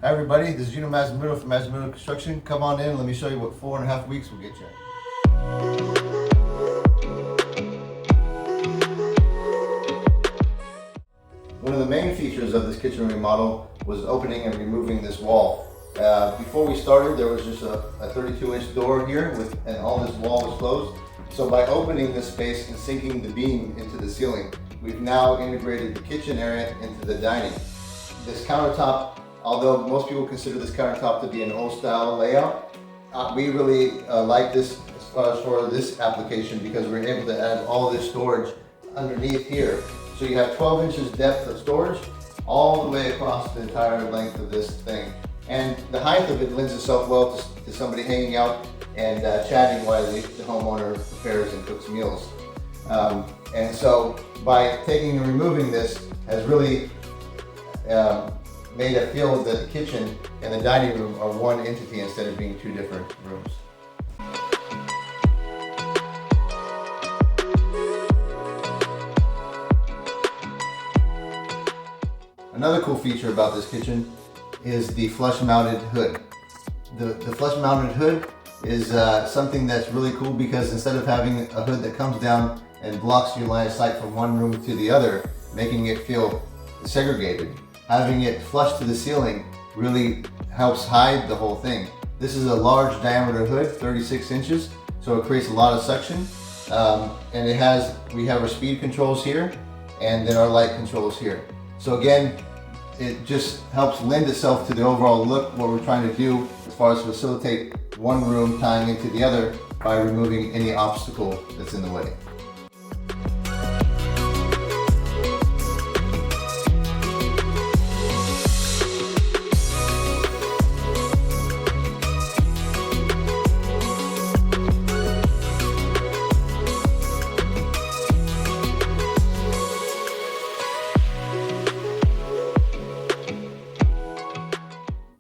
Hi everybody, this is Mazzamuto from Mazzamuto Construction. Come on in, let me show you what 4.5 weeks will get you. One of the main features of this kitchen remodel was opening and removing this wall. Before we started, there was just a 32-inch door here and all this wall was closed. So by opening this space and sinking the beam into the ceiling, we've now integrated the kitchen area into the dining. This countertop, although most people consider this countertop to be an old style layout, we really like this as far as for this application because we're able to add all this storage underneath here. So you have 12 inches depth of storage all the way across the entire length of this thing. And the height of it lends itself well to somebody hanging out and chatting while the homeowner prepares and cooks meals. And so by taking and removing this has really made it feel that the kitchen and the dining room are one entity instead of being two different rooms. Another cool feature about this kitchen is the flush-mounted hood. The flush-mounted hood is something that's really cool because instead of having a hood that comes down and blocks your line of sight from one room to the other, making it feel segregated, having it flush to the ceiling really helps hide the whole thing. This is a large diameter hood, 36 inches, so it creates a lot of suction. And we have our speed controls here and then our light controls here. So again, it just helps lend itself to the overall look, what we're trying to do as far as facilitate one room tying into the other by removing any obstacle that's in the way.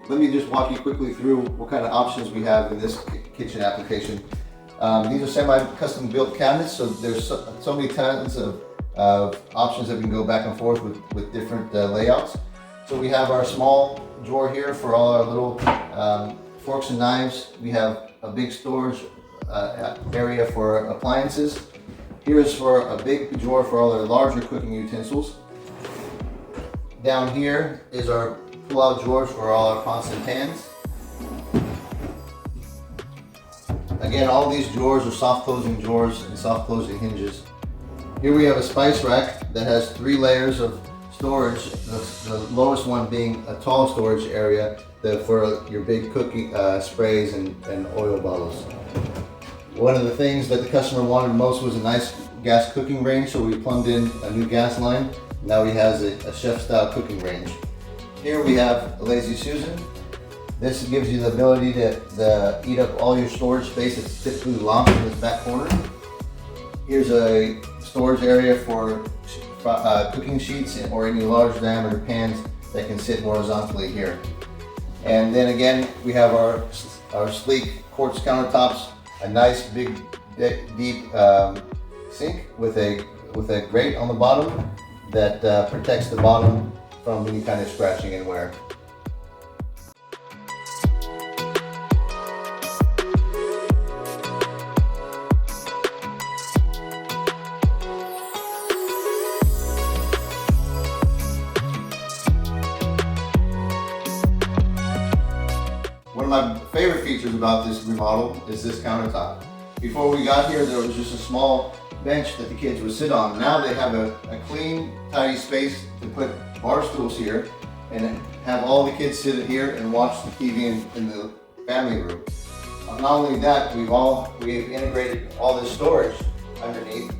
Let me just walk you quickly through what kind of options we have in this kitchen application. These are semi-custom built cabinets, so there's so many tons of options that we can go back and forth with different layouts. So we have our small drawer here for all our little forks and knives. We have a big storage area for appliances. Here's for a big drawer for all our larger cooking utensils. Down here is our pull-out drawers for all our pots and pans. Again, all these drawers are soft closing drawers and soft closing hinges. Here we have a spice rack that has 3 layers of storage, the lowest one being a tall storage area for your big cooking sprays and oil bottles. One of the things that the customer wanted most was a nice gas cooking range, so we plumbed in a new gas line. Now he has a chef-style cooking range. Here we have a Lazy Susan. This gives you the ability to eat up all your storage space that's typically locked in this back corner. Here's a storage area for cooking sheets or any large diameter pans that can sit horizontally here. And then again, we have our sleek quartz countertops, a nice big deep sink with a grate on the bottom that protects the bottom from any kind of scratching and wear. One of my favorite features about this remodel is this countertop. Before we got here, there was just a small bench that the kids would sit on. Now they have a clean, tidy space to put bar stools here and have all the kids sit here and watch the TV in the family room. Not only that, we've integrated all this storage underneath.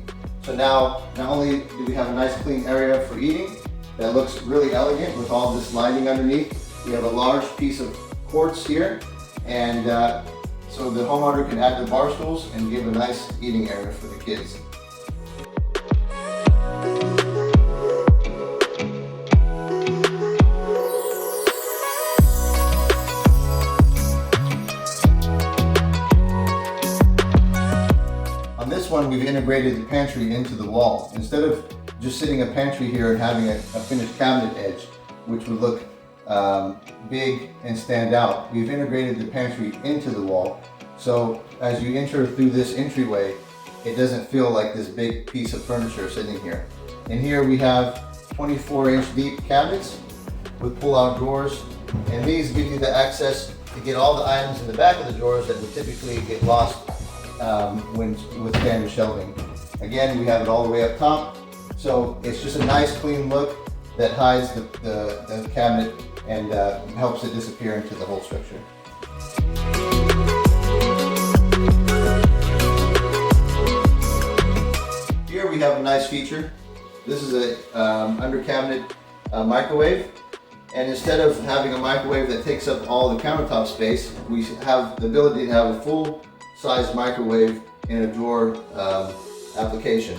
So now, not only do we have a nice clean area for eating that looks really elegant with all this lighting underneath, we have a large piece of quartz here, and so the homeowner can add the bar stools and give a nice eating area for the kids. On this one, we've integrated the pantry into the wall. Instead of just sitting a pantry here and having a finished cabinet edge, which would look big and stand out, we've integrated the pantry into the wall. So as you enter through this entryway, it doesn't feel like this big piece of furniture sitting here. And here we have 24-inch deep cabinets with pull-out drawers, and these give you the access to get all the items in the back of the drawers that would typically get lost with standard shelving. Again, we have it all the way up top, so it's just a nice clean look that hides the cabinet and helps it disappear into the whole structure. Here we have a nice feature. This is a under cabinet microwave, and instead of having a microwave that takes up all the countertop space, we have the ability to have a full size microwave in a drawer application.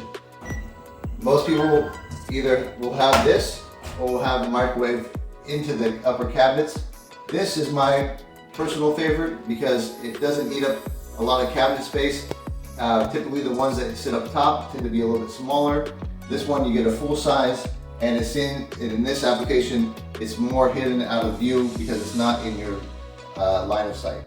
Most people either will have this or will have a microwave into the upper cabinets. This is my personal favorite because it doesn't eat up a lot of cabinet space. Typically the ones that sit up top tend to be a little bit smaller. This one you get a full size, and it's in this application it's more hidden out of view because it's not in your line of sight.